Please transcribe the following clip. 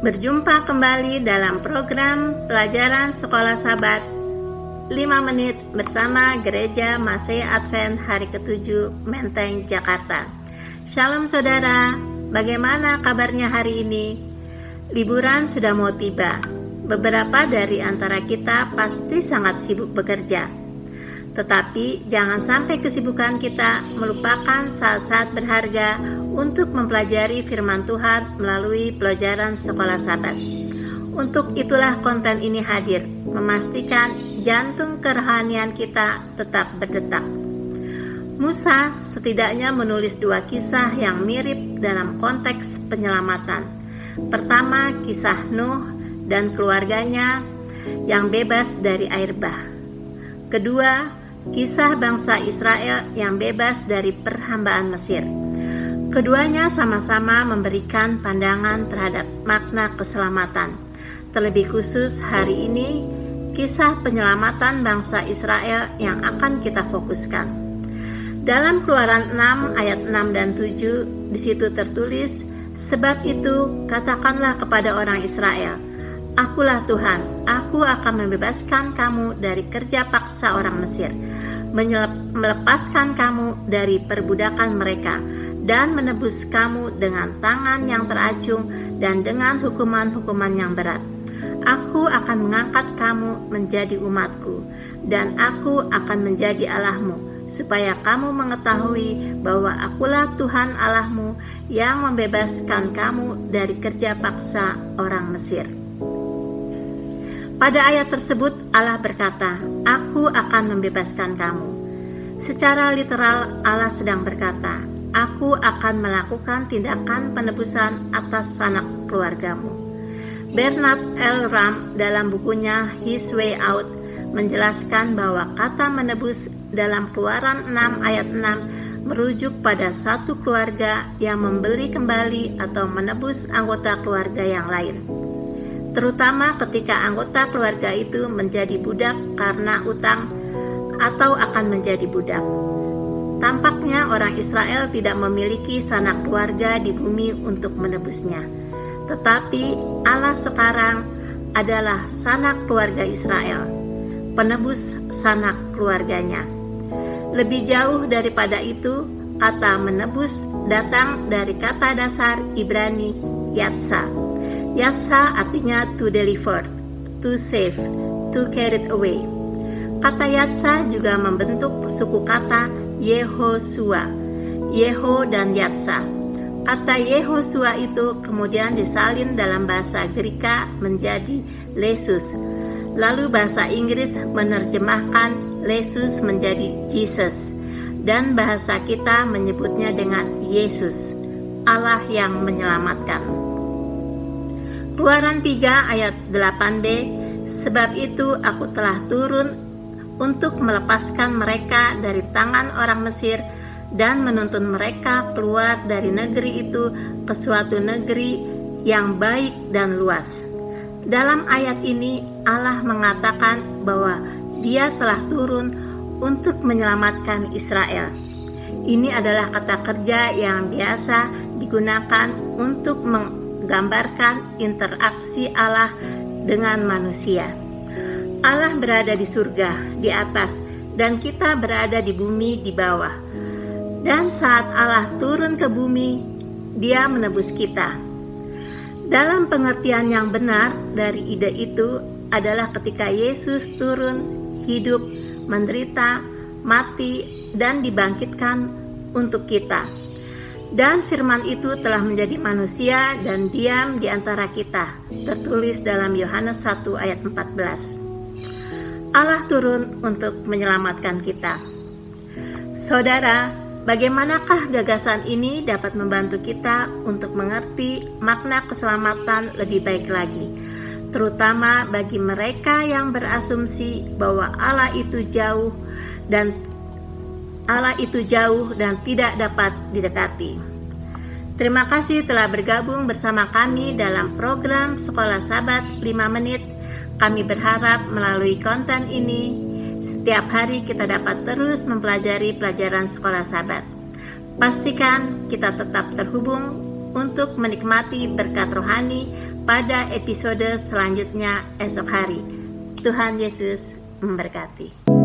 Berjumpa kembali dalam program pelajaran Sekolah Sabat 5 menit bersama Gereja Masih Advent Hari ke-7 Menteng, Jakarta. Shalom saudara, bagaimana kabarnya hari ini? Liburan sudah mau tiba. Beberapa dari antara kita pasti sangat sibuk bekerja. Tetapi jangan sampai kesibukan kita melupakan saat-saat berharga untuk mempelajari firman Tuhan melalui pelajaran Sekolah Sabat. Untuk itulah konten ini hadir, memastikan jantung kerohanian kita tetap berdetak. Musa setidaknya menulis 2 kisah yang mirip dalam konteks penyelamatan. Pertama, kisah Nuh dan keluarganya yang bebas dari air bah. Kedua, kisah bangsa Israel yang bebas dari perhambaan Mesir. Keduanya sama-sama memberikan pandangan terhadap makna keselamatan. Terlebih khusus hari ini, kisah penyelamatan bangsa Israel yang akan kita fokuskan. Dalam Keluaran 6 ayat 6 dan 7, di situ tertulis, "Sebab itu katakanlah kepada orang Israel, Akulah Tuhan, aku akan membebaskan kamu dari kerja paksa orang Mesir, melepaskan kamu dari perbudakan mereka, dan menebus kamu dengan tangan yang teracung dan dengan hukuman-hukuman yang berat. Aku akan mengangkat kamu menjadi umatku, dan aku akan menjadi Allahmu, supaya kamu mengetahui bahwa akulah Tuhan Allahmu yang membebaskan kamu dari kerja paksa orang Mesir." Pada ayat tersebut Allah berkata, "Aku akan membebaskan kamu." Secara literal Allah sedang berkata, "Aku akan melakukan tindakan penebusan atas sanak keluargamu." Bernard L. Ram dalam bukunya His Way Out menjelaskan bahwa kata menebus dalam Keluaran 6 ayat 6 merujuk pada satu keluarga yang membeli kembali atau menebus anggota keluarga yang lain, terutama ketika anggota keluarga itu menjadi budak karena utang atau akan menjadi budak. Tampaknya orang Israel tidak memiliki sanak keluarga di bumi untuk menebusnya. Tetapi Allah sekarang adalah sanak keluarga Israel, penebus sanak keluarganya. Lebih jauh daripada itu, kata menebus datang dari kata dasar Ibrani Yatsa. Yatsa artinya to deliver, to save, to carry away. Kata Yatsa juga membentuk suku kata Yehosua, Yeho dan Yatsa. Kata Yehosua itu kemudian disalin dalam bahasa Greka menjadi Lesus. Lalu bahasa Inggris menerjemahkan Lesus menjadi Jesus. Dan bahasa kita menyebutnya dengan Yesus, Allah yang menyelamatkan. Keluaran 3 ayat 8b, "Sebab itu aku telah turun untuk melepaskan mereka dari tangan orang Mesir dan menuntun mereka keluar dari negeri itu ke suatu negeri yang baik dan luas." Dalam ayat ini Allah mengatakan bahwa Dia telah turun untuk menyelamatkan Israel. Ini adalah kata kerja yang biasa digunakan untuk menggambarkan interaksi Allah dengan manusia. Allah berada di surga, di atas, dan kita berada di bumi, di bawah. Dan saat Allah turun ke bumi, Dia menebus kita. Dalam pengertian yang benar dari ide itu adalah ketika Yesus turun, hidup, menderita, mati, dan dibangkitkan untuk kita. Dan firman itu telah menjadi manusia dan diam di antara kita, tertulis dalam Yohanes 1 ayat 14. Allah turun untuk menyelamatkan kita. Saudara, bagaimanakah gagasan ini dapat membantu kita untuk mengerti makna keselamatan lebih baik lagi, terutama bagi mereka yang berasumsi bahwa Allah itu jauh dan tidak dapat didekati. Terima kasih telah bergabung bersama kami dalam program Sekolah Sabat 5 menit. Kami berharap melalui konten ini, setiap hari kita dapat terus mempelajari pelajaran Sekolah Sabat. Pastikan kita tetap terhubung untuk menikmati berkat rohani pada episode selanjutnya esok hari. Tuhan Yesus memberkati.